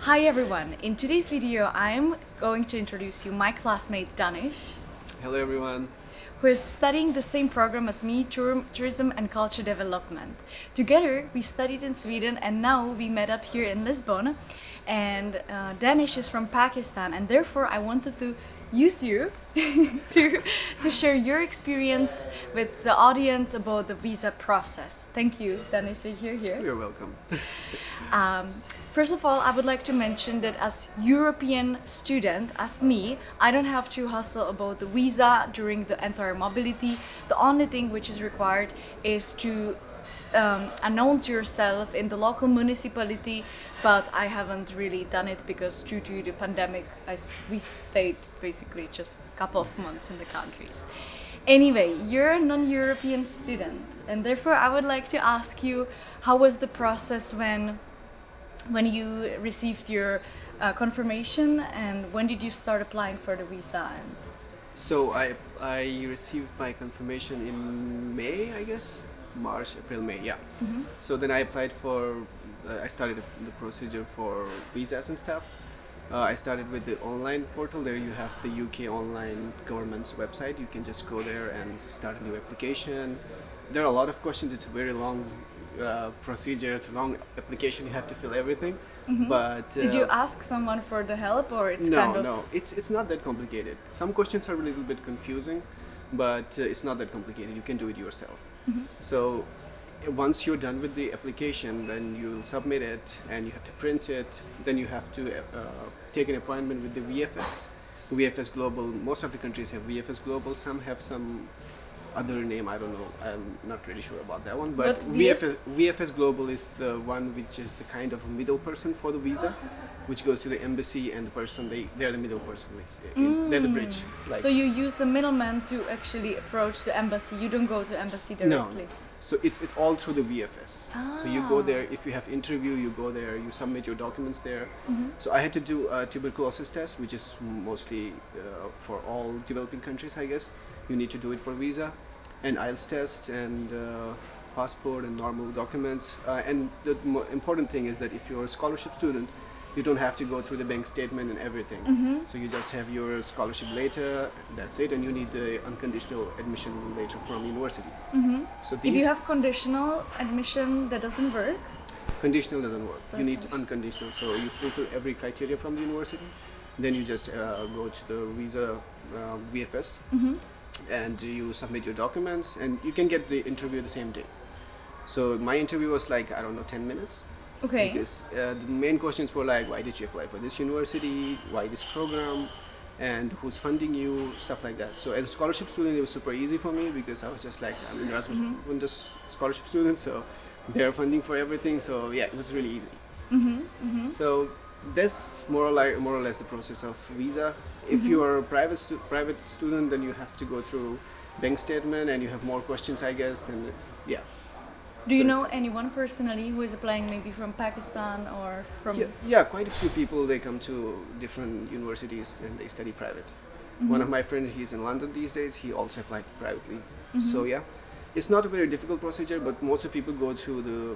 Hi everyone, in today's video I am going to introduce you my classmate Danish, Hello everyone. who is studying the same program as me, Tourism and Culture Development. Together we studied in Sweden and now we met up here in Lisbon, and Danish is from Pakistan, and therefore I wanted to use you to share your experience with the audience about the visa process. Thank you, Danish, that you're here. You're welcome. First of all, I would like to mention that as European student, as me, I don't have to hustle about the visa during the entire mobility. The only thing which is required is to announce yourself in the local municipality, but I haven't really done it because due to the pandemic, we stayed basically just a couple of months in the countries. Anyway, you're a non-European student, and therefore I would like to ask you, how was the process when you received your confirmation, and when did you start applying for the visa? So I received my confirmation in May, I guess. March, April, May, yeah. So then I applied for, I started the procedure for visas and stuff. I started with the online portal. There you have the UK online government's website. You can just go there and start a new application. There are a lot of questions. It's a very long procedure. It's a long application. You have to fill everything. But Did you ask someone for the help, or it's no, kind of... no, it's not that complicated. Some questions are a little bit confusing, but it's not that complicated. You can do it yourself. So once you're done with the application, then you'll submit it and you have to print it. Then you have to take an appointment with the VFS Global. Most of the countries have VFS Global. Some have some other name, I don't know, I'm not really sure about that one, but VFS Global is the one which is the kind of a middle person for the visa, which goes to the embassy, and the person, they're the middle person, they're the bridge. So you use a middleman to actually approach the embassy, you don't go to embassy directly? No. So it's all through the VFS. So you go there, if you have interview, you go there, you submit your documents there. So I had to do a tuberculosis test, which is mostly for all developing countries, I guess. You need to do it for visa, and IELTS test, and passport, and normal documents. And the important thing is that if you're a scholarship student, you don't have to go through the bank statement and everything. So you just have your scholarship letter, that's it, and you need the unconditional admission letter from university. So If you have conditional admission, that doesn't work? conditional doesn't work. You need unconditional. So you fulfill every criteria from the university, then you just go to the visa VFS, and you submit your documents, and you can get the interview the same day. So my interview was like, I don't know, 10 minutes. Okay. Because the main questions were like, why did you apply for this university, why this program, and who's funding you, stuff like that. So as a scholarship student, it was super easy for me because I was just like, I'm an Erasmus scholarship student, so they're funding for everything. So yeah, it was really easy. So that's more or less the process of visa. If you are a private student, then you have to go through bank statement, and you have more questions, I guess. And yeah. Do you know anyone personally who is applying, maybe from Pakistan or from... Yeah, quite a few people, they come to different universities and they study private. One of my friends, he's in London these days, he also applied privately. So yeah, it's not a very difficult procedure, but most of people go through the,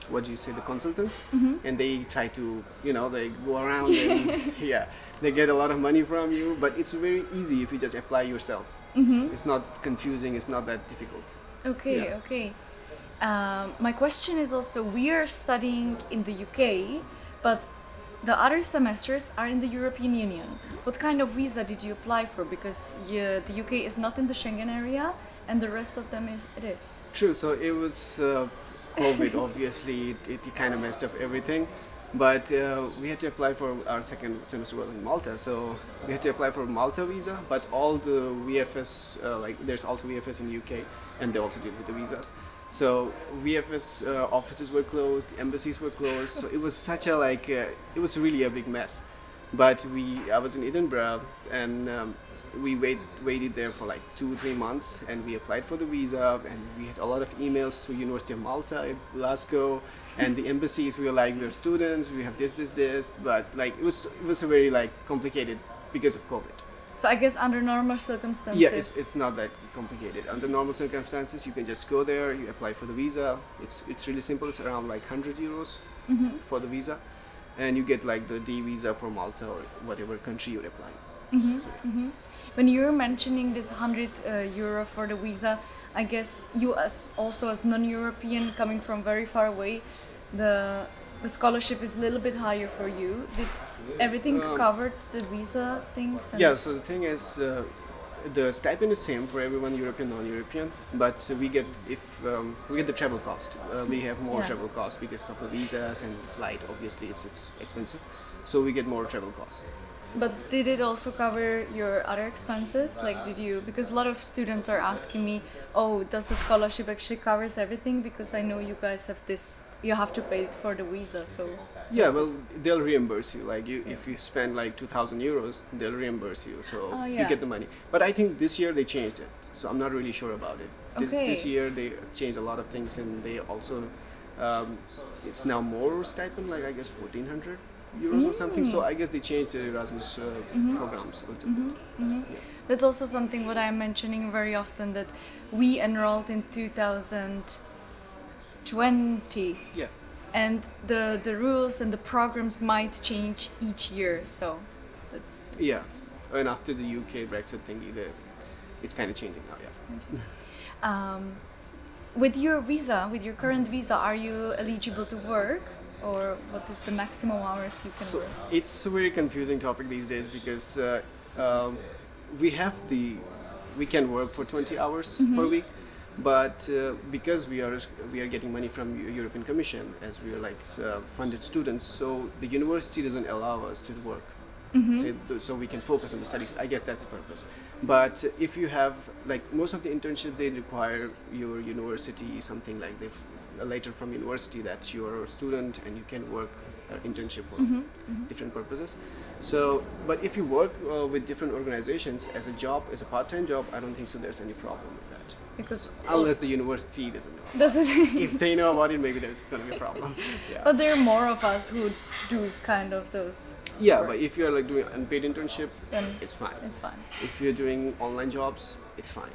what do you say, the consultants, and they try to, they go around and yeah, they get a lot of money from you, but it's very easy if you just apply yourself. It's not confusing, it's not that difficult. Okay, Yeah. okay. My question is also, we are studying in the UK, but the other semesters are in the European Union. What kind of visa did you apply for? Because the UK is not in the Schengen area, and the rest of them it is. True, so it was COVID, obviously, it kind of messed up everything. But we had to apply for our second semester was in Malta, so we had to apply for Malta visa, but all the VFS, there's also VFS in the UK, and they also deal with the visas. So VFS offices were closed, the embassies were closed, so it was such a it was really a big mess. But I was in Edinburgh, and we waited there for like 2-3 months, and we applied for the visa, and we had a lot of emails to University of Malta, Glasgow, and the embassies. We were like, we're students, we have this, but like it was a very complicated because of COVID. So I guess under normal circumstances... Yeah, it's not that complicated. Under normal circumstances, you can just go there, you apply for the visa. It's really simple. It's around like 100 euros for the visa. and you get like the D visa for Malta or whatever country you're applying. So, When you were mentioning this 100 euro for the visa, I guess you as also as non-European coming from very far away, the scholarship is a little bit higher for you. Did everything covered the visa things? And yeah, so the thing is, the stipend is same for everyone, European, non-European, but we get we get the travel cost. We have more travel cost because of the visas and flight. Obviously, it's expensive, so we get more travel cost. But did it also cover your other expenses? Like, did you? Because a lot of students are asking me, "Oh, does the scholarship actually covers everything?" Because I know you guys have this. You have to pay for the visa, so. Yeah, well, they'll reimburse you. Like, if you spend like 2,000 euros, they'll reimburse you, so you get the money. But I think this year they changed it, so I'm not really sure about it. This year they changed a lot of things, and they also it's now more stipend, like I guess 1,400 euros or something. So I guess they changed the Erasmus programs a little bit. Yeah. That's also something what I'm mentioning very often, that we enrolled in 2020. Yeah. And the rules and the programs might change each year, so that's Yeah, and after the UK Brexit thingy, it's kind of changing now. Yeah. With your visa, with your current visa, are you eligible to work, or what is the maximum hours you can So work? it's a very confusing topic these days because we can work for 20 hours per week. But because we are getting money from European Commission as we are like funded students, so the university doesn't allow us to work, so we can focus on the studies. I guess that's the purpose. But if you have like most of the internships, they require your university something like a letter from university that you're a student and you can work internship for different purposes. So, but if you work with different organizations as a job, as a part-time job, I don't think so. There's any problem with that. Because Unless the university doesn't know. If they know about it, maybe that's going to be a problem. Yeah. But there are more of us who do kind of those. Yeah, work. but if you're like doing unpaid internship, Then it's fine. it's fine. If you're doing online jobs, it's fine.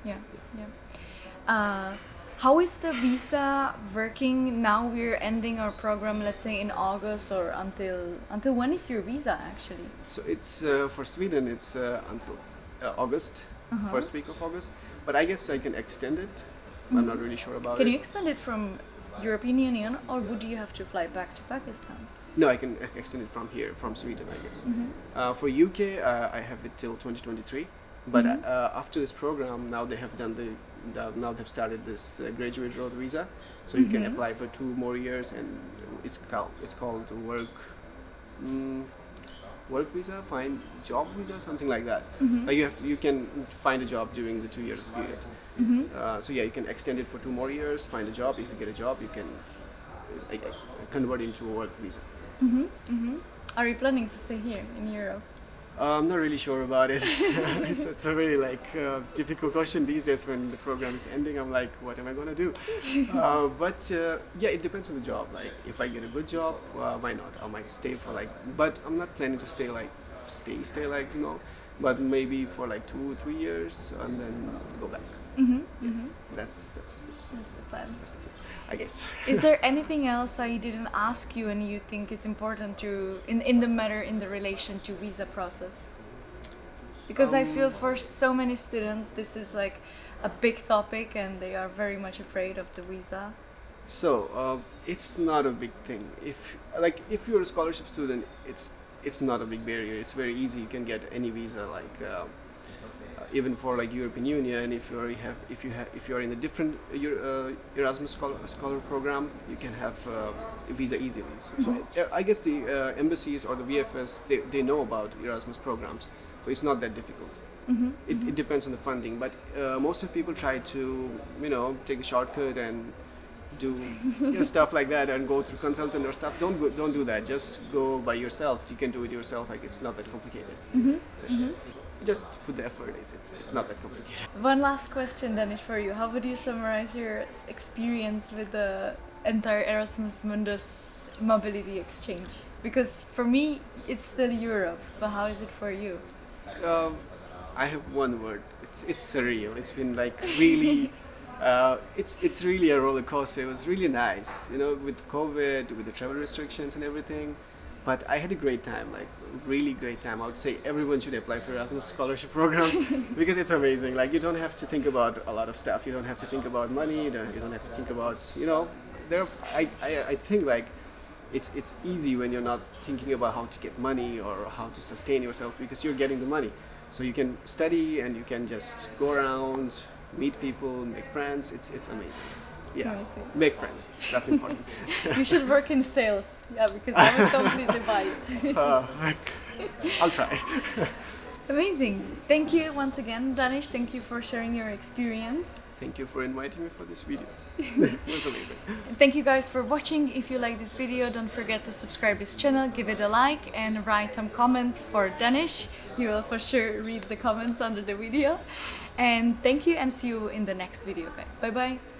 Yeah. How is the visa working now? We're ending our program, let's say in August, or until when is your visa actually? So it's for Sweden, it's until August, first week of August. But I guess I can extend it. I'm not really sure about it. Can you extend it from European Union, or would you have to fly back to Pakistan? No, I can extend it from here, from Sweden, I guess. For UK, I have it till 2023. But after this program, now they have they've started this graduate road visa, so you can apply for 2 more years, and it's called work visa, find job visa, something like that. Like you can find a job during the 2 years period. So yeah, you can extend it for 2 more years, find a job. If you get a job, you can convert into a work visa. Are you planning to stay here in Europe? I'm not really sure about it. It's a very difficult question these days when the program is ending. I'm like, what am I gonna do? But yeah, it depends on the job. Like, if I get a good job, why not? I might stay for but I'm not planning to stay but maybe for 2-3 years and then go back. That's the plan. I guess. Is there anything else I didn't ask you and you think it's important to in the relation to visa process? Because I feel for so many students this is like a big topic and they are very much afraid of the visa. So it's not a big thing. If you're a scholarship student, it's not a big barrier. It's very easy. You can get any visa, even for European Union. If you're in a different Erasmus scholar program, you can have a visa easily. So I guess the embassies or the VFS they know about Erasmus programs, so it's not that difficult. It depends on the funding, but most of people try to take a shortcut and do stuff like that and go through consultant or stuff. Don't do that. Just go by yourself. You can do it yourself. It's not that complicated. Just put the effort. It's not that complicated. One last question, Danish, for you. How would you summarize your experience with the entire Erasmus Mundus mobility exchange? Because for me, it's still Europe, but how is it for you? I have one word. It's surreal. It's been really. It's really a roller coaster. It was really nice, with COVID, with the travel restrictions and everything. But I had a great time, like really great time. I would say everyone should apply for Erasmus scholarship programs because it's amazing. Like you don't have to think about a lot of stuff. You don't have to think about money. You don't have to think about, you know, there. I think like it's easy when you're not thinking about how to get money or how to sustain yourself because you're getting the money. So you can study and you can just go around, meet people, make friends. It's amazing. Yeah, Amazing. make friends. That's important. You should work in sales. Yeah, because I would completely buy it. I'll try. Amazing. Thank you once again, Danish. Thank you for sharing your experience. Thank you for inviting me for this video. It was amazing. Thank you guys for watching. If you like this video, don't forget to subscribe this channel, give it a like and write some comments for Danish. You will for sure read the comments under the video. And thank you and see you in the next video, guys. Bye bye.